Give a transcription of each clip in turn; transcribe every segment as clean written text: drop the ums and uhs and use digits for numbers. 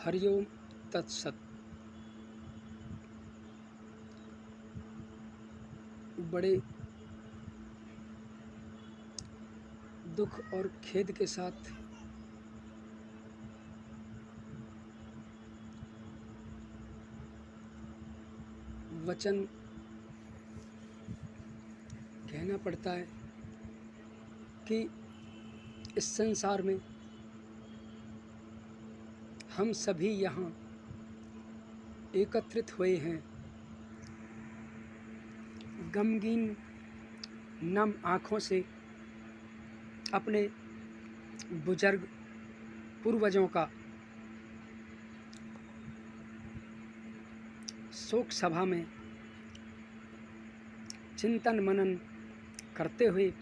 हरिओम तत्सत। बड़े दुख और खेद के साथ वचन कहना पड़ता है कि इस संसार में हम सभी यहाँ एकत्रित हुए हैं। गमगीन नम आँखों से अपने बुजुर्ग पूर्वजों का शोक सभा में चिंतन मनन करते हुए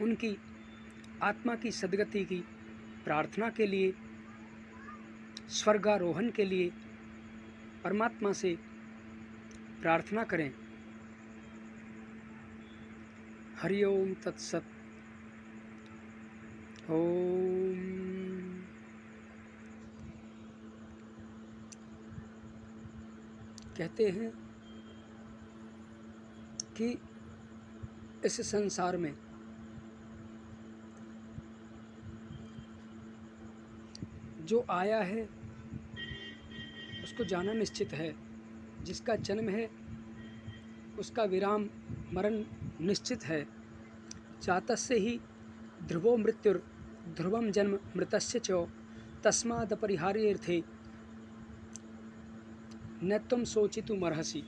उनकी आत्मा की सद्गति की प्रार्थना के लिए, स्वर्गारोहण के लिए परमात्मा से प्रार्थना करें। हरि ओम तत्सत। ओम। कहते हैं कि इस संसार में जो आया है उसको जाना निश्चित है, जिसका जन्म है उसका विराम मरण निश्चित है। जातस्य ही ध्रुवो मृत्युर ध्रुवम जन्म मृतस्य च तस्मादपरिहार्यर्थे न तुम शोचितुमर्हसि।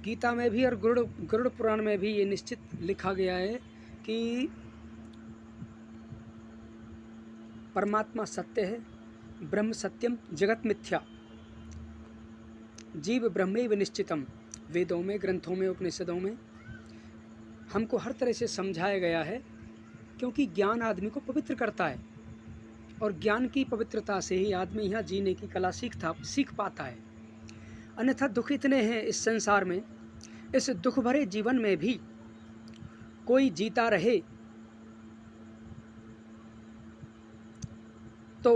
गीता में भी और गरुड़ पुराण में भी ये निश्चित लिखा गया है कि परमात्मा सत्य है, ब्रह्म सत्यम जगत मिथ्या, जीव ब्रह्मैव निश्चितम। वेदों में, ग्रंथों में, उपनिषदों में हमको हर तरह से समझाया गया है, क्योंकि ज्ञान आदमी को पवित्र करता है और ज्ञान की पवित्रता से ही आदमी यहाँ जीने की कला सीख पाता है। अन्यथा दुख इतने हैं इस संसार में, इस दुख भरे जीवन में भी कोई जीता रहे तो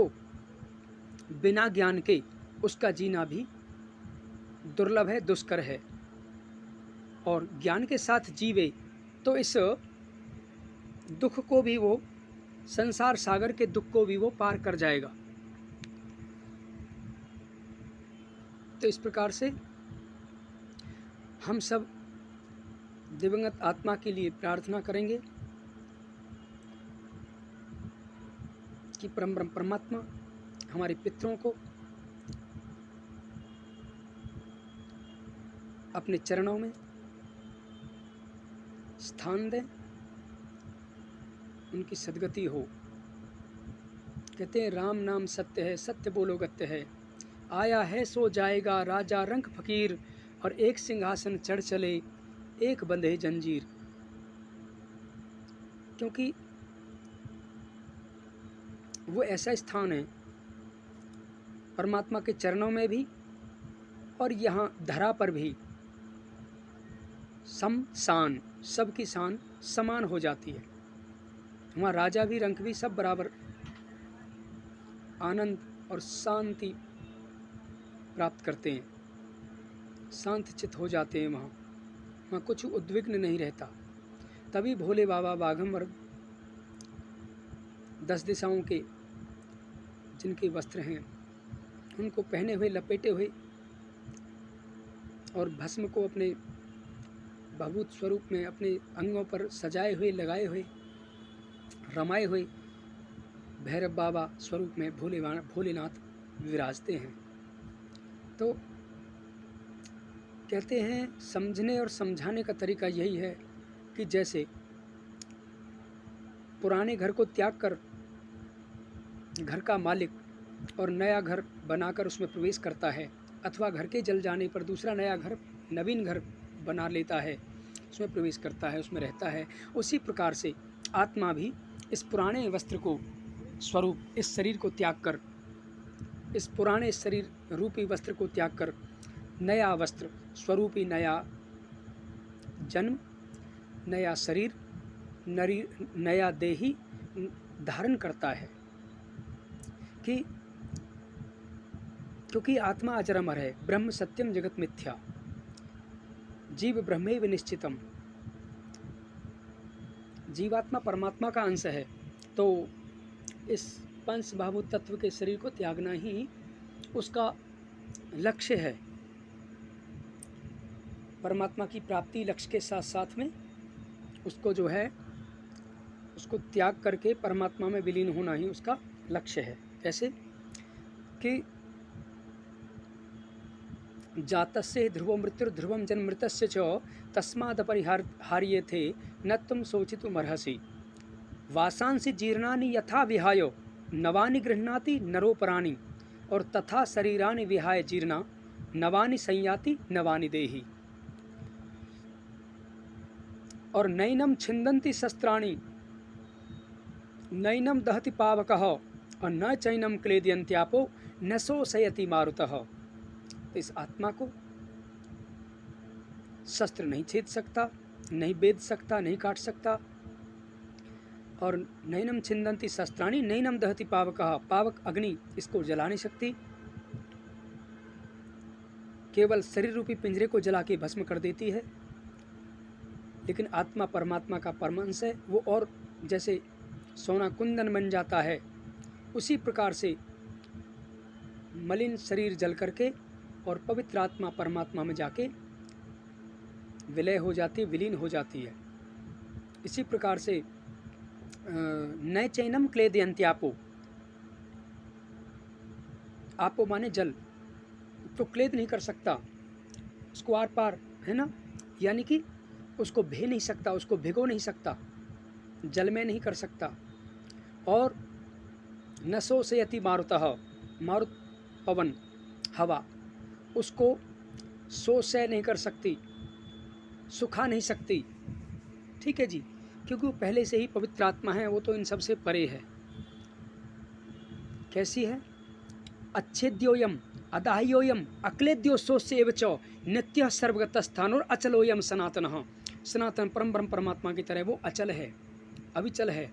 बिना ज्ञान के उसका जीना भी दुर्लभ है, दुष्कर है। और ज्ञान के साथ जीवे तो इस दुख को भी वो, संसार सागर के दुख को भी वो पार कर जाएगा। तो इस प्रकार से हम सब दिवंगत आत्मा के लिए प्रार्थना करेंगे कि परमात्मा हमारे पितरों को अपने चरणों में स्थान दें, उनकी सद्गति हो। कहते हैं राम नाम सत्य है, सत्य बोलो गत्य है, आया है सो जाएगा राजा रंक फकीर, और एक सिंहासन चढ़ चले एक बंधे जंजीर। क्योंकि वो ऐसा स्थान है परमात्मा के चरणों में भी और यहाँ धरा पर भी शान, सबकी शान समान हो जाती है। वहाँ राजा भी, रंक भी, सब बराबर आनंद और शांति प्राप्त करते हैं, शांत चित्त हो जाते हैं। वहाँ कुछ उद्विग्न नहीं रहता। तभी भोले बाबा बाघम्बर 10 दिशाओं के जिनके वस्त्र हैं उनको पहने हुए, लपेटे हुए और भस्म को अपने भभूत स्वरूप में अपने अंगों पर सजाए हुए, लगाए हुए, रमाए हुए भैरव बाबा स्वरूप में भोलेनाथ विराजते हैं। तो कहते हैं समझने और समझाने का तरीका यही है कि जैसे पुराने घर को त्याग कर घर का मालिक और नया घर बनाकर उसमें प्रवेश करता है, अथवा घर के जल जाने पर दूसरा नया घर, नवीन घर बना लेता है, उसमें प्रवेश करता है, उसमें रहता है, उसी प्रकार से आत्मा भी इस पुराने वस्त्र को, स्वरूप, इस शरीर को त्याग कर, इस पुराने शरीर रूपी वस्त्र को त्याग कर नया वस्त्र स्वरूपी नया जन्म, नया शरीर, नया देही धारण करता है। कि क्योंकि आत्मा अजर अमर है, ब्रह्म सत्यम जगत मिथ्या, जीव ब्रह्मैव निश्चितम, जीवात्मा परमात्मा का अंश है। तो इस पंचभाभूत तत्व के शरीर को त्यागना ही उसका लक्ष्य है। परमात्मा की प्राप्ति लक्ष्य के साथ साथ में उसको जो है उसको त्याग करके परमात्मा में विलीन होना ही उसका लक्ष्य है। कैसे कि जातस्य ध्रुवो मृत्यु ध्रुवम जन्म मृतस्य च तस्माद् अपरिहार्येथे न तुम शोचितुमर्हसि, वासांसि जीर्णानि यथा विहाय नवानि गृह्णाति नरोपराणि, और तथा शरीरानि विहाय जीर्णा नवानि संयाति नवानि देहि। और नैनम छिन्दन्ति शस्त्राणि नैनम दहति पावकः और न चैनम क्लेदयन्त्यापो न शोषयति मारुतः। तो इस आत्मा को शस्त्र नहीं छेद सकता, नहीं बेध सकता, नहीं काट सकता। और नैनम छिन्दन्ति शस्त्राणि नैनम दहति पावकः, पावक अग्नि इसको जला नहीं सकती, केवल शरीर रूपी पिंजरे को जला के भस्म कर देती है। लेकिन आत्मा परमात्मा का परमांश है, वो और जैसे सोना कुंदन बन जाता है, उसी प्रकार से मलिन शरीर जल करके और पवित्र आत्मा परमात्मा में जाके विलय हो जाती है, विलीन हो जाती है। इसी प्रकार से न चैनम क्लेदयन्त्यापो, आपो माने जल, तो क्लेद नहीं कर सकता उसको आर पार, है ना, यानी कि उसको भे नहीं सकता, उसको भिगो नहीं सकता, जल में नहीं कर सकता। और न शोषयति मारुतः, मारुत पवन हवा उसको शोषय नहीं कर सकती, सुखा नहीं सकती। ठीक है जी, क्योंकि वो पहले से ही पवित्र आत्मा है, वो तो इन सबसे परे है। कैसी है? अच्छेद्योयम अदाह्योयम अक्लेद्यो शोष्य एव च नित्य सर्वगत स्थान और अचलोयम सनातन। सनातन परम ब्रह्म परमात्मा की तरह वो अचल है, अविचल है,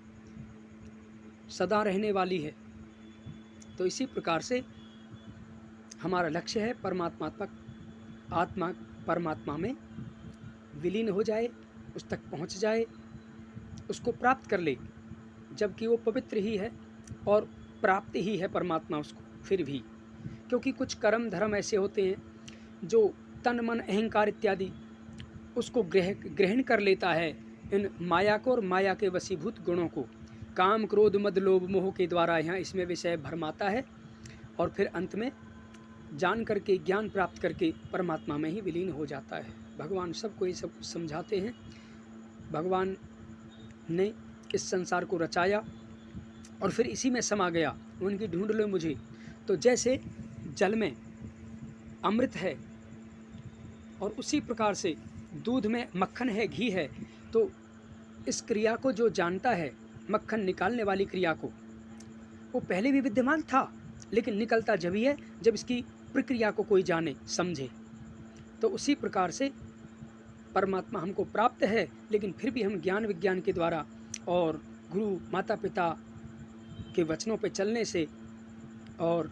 सदा रहने वाली है। तो इसी प्रकार से हमारा लक्ष्य है परमात्मा तक, आत्मा परमात्मा में विलीन हो जाए, उस तक पहुंच जाए, उसको प्राप्त कर ले, जबकि वो पवित्र ही है और प्राप्त ही है परमात्मा उसको। फिर भी क्योंकि कुछ कर्म धर्म ऐसे होते हैं जो तन मन अहंकार इत्यादि उसको ग्रहण कर लेता है, इन माया को और माया के वशीभूत गुणों को, काम क्रोध मद लोभ मोह के द्वारा यहाँ इसमें विषय भरमाता है और फिर अंत में जान करके ज्ञान प्राप्त करके परमात्मा में ही विलीन हो जाता है। भगवान सबको ये सब समझाते हैं। भगवान ने इस संसार को रचाया और फिर इसी में समा गया, उनकी ढूंढ लो मुझे। तो जैसे जल में अमृत है और उसी प्रकार से दूध में मक्खन है, घी है, तो इस क्रिया को जो जानता है, मक्खन निकालने वाली क्रिया को, वो पहले भी विद्यमान था, लेकिन निकलता जब ही है जब इसकी प्रक्रिया को कोई जाने समझे। तो उसी प्रकार से परमात्मा हमको प्राप्त है, लेकिन फिर भी हम ज्ञान विज्ञान के द्वारा और गुरु माता पिता के वचनों पे चलने से और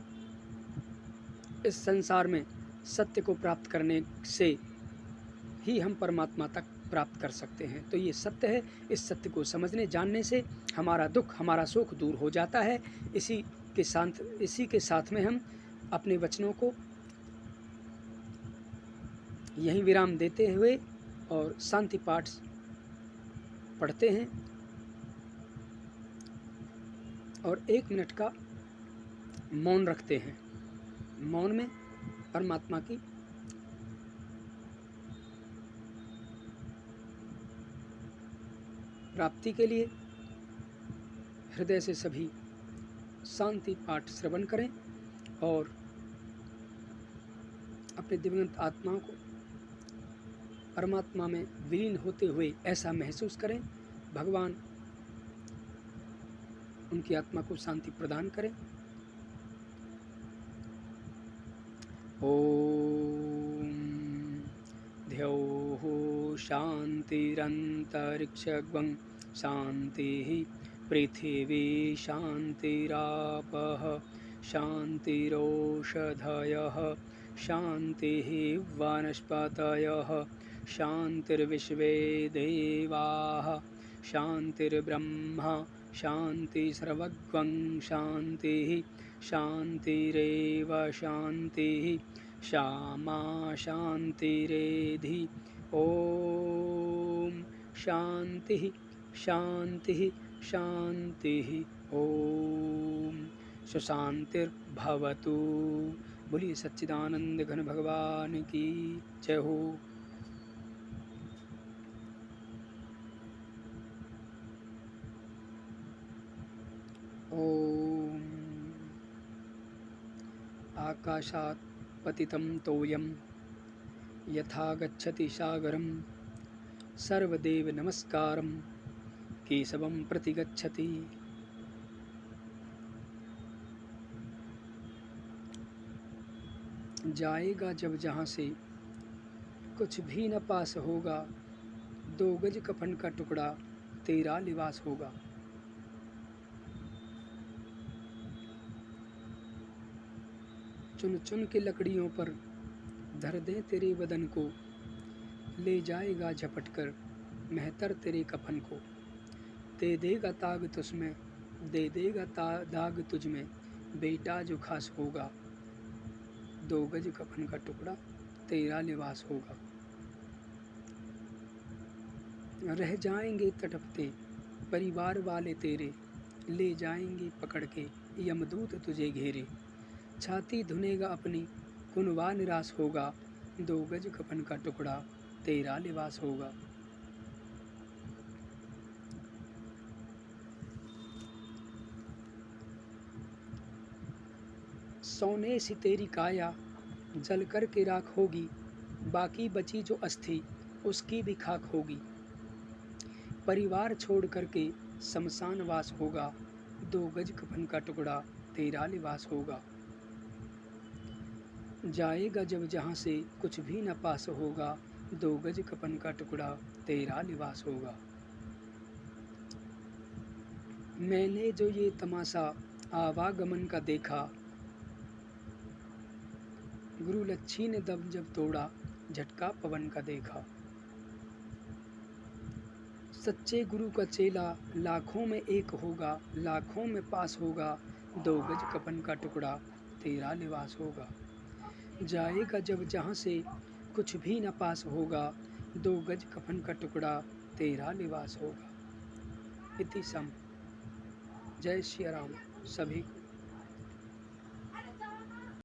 इस संसार में सत्य को प्राप्त करने से ही हम परमात्मा तक प्राप्त कर सकते हैं। तो ये सत्य है, इस सत्य को समझने जानने से हमारा दुख हमारा सुख दूर हो जाता है। इसी के साथ में हम अपने वचनों को यहीं विराम देते हुए और शांति पाठ पढ़ते हैं और 1 मिनट का मौन रखते हैं। मौन में परमात्मा की प्राप्ति के लिए हृदय से सभी शांति पाठ श्रवण करें और अपने दिवंगत आत्माओं को परमात्मा में विलीन होते हुए ऐसा महसूस करें। भगवान उनकी आत्मा को शांति प्रदान करें। ओम द्यौः शान्तिरन्तरिक्षगं शान्तिः पृथिवी शान्तिरापः शान्तिरोषधयः शान्तिः वनस्पतयः शान्तिर्विश्वे देवाः शान्तिर्ब्रह्म शान्तिर्सर्वगं शान्तिः शान्तिरेव शान्तिः श्यामा शान्तिरेधि ॐ शान्तिः शान्तिः शान्तिः ॐ सुशान्तिर्भवतु। बोलिए सच्चिदानंद घन भगवान की जय हो। ओम आकाशात् पतितं तोयं यथा गच्छति सागरं सर्वदेव नमस्कारं केशवं प्रति गच्छति। जाएगा जब जहाँ से कुछ भी न पास होगा, 2 गज कफन का टुकड़ा तेरा लिबास होगा। चुन चुन के लकड़ियों पर धर दे तेरे बदन को, ले जाएगा झपट कर मेहतर तेरे कफन को। दे देगा ताग तुझमें, दे देगा दाग तुझ में, बेटा जो खास होगा, 2 गज कफन का टुकड़ा तेरा लिबास होगा। रह जाएंगे तड़पते परिवार वाले तेरे, ले जाएंगे पकड़ के यमदूत तुझे घेरे। छाती धुनेगा अपनी कुनवा निराश होगा, 2 गज कफन का टुकड़ा तेरा लिबास होगा। सोने सी तेरी काया जल कर के राख होगी, बाकी बची जो अस्थि उसकी भी खाक होगी। परिवार छोड़ करके शमशान वास होगा, 2 गज कफन का टुकड़ा तेरा लिबास होगा। जाएगा जब जहाँ से कुछ भी न पास होगा, 2 गज कफन का टुकड़ा तेरा लिबास होगा। मैंने जो ये तमाशा आवागमन का देखा, गुरु लच्छी ने दम जब तोड़ा, झटका पवन का देखा। सच्चे गुरु का चेला लाखों में एक होगा, लाखों में पास होगा, 2 गज कफन का टुकड़ा तेरा लिबास होगा। जाएगा जब जहाँ से कुछ भी न पास होगा, 2 गज कफन का टुकड़ा तेरा लिबास होगा। इति सम। जय श्री राम सभी को।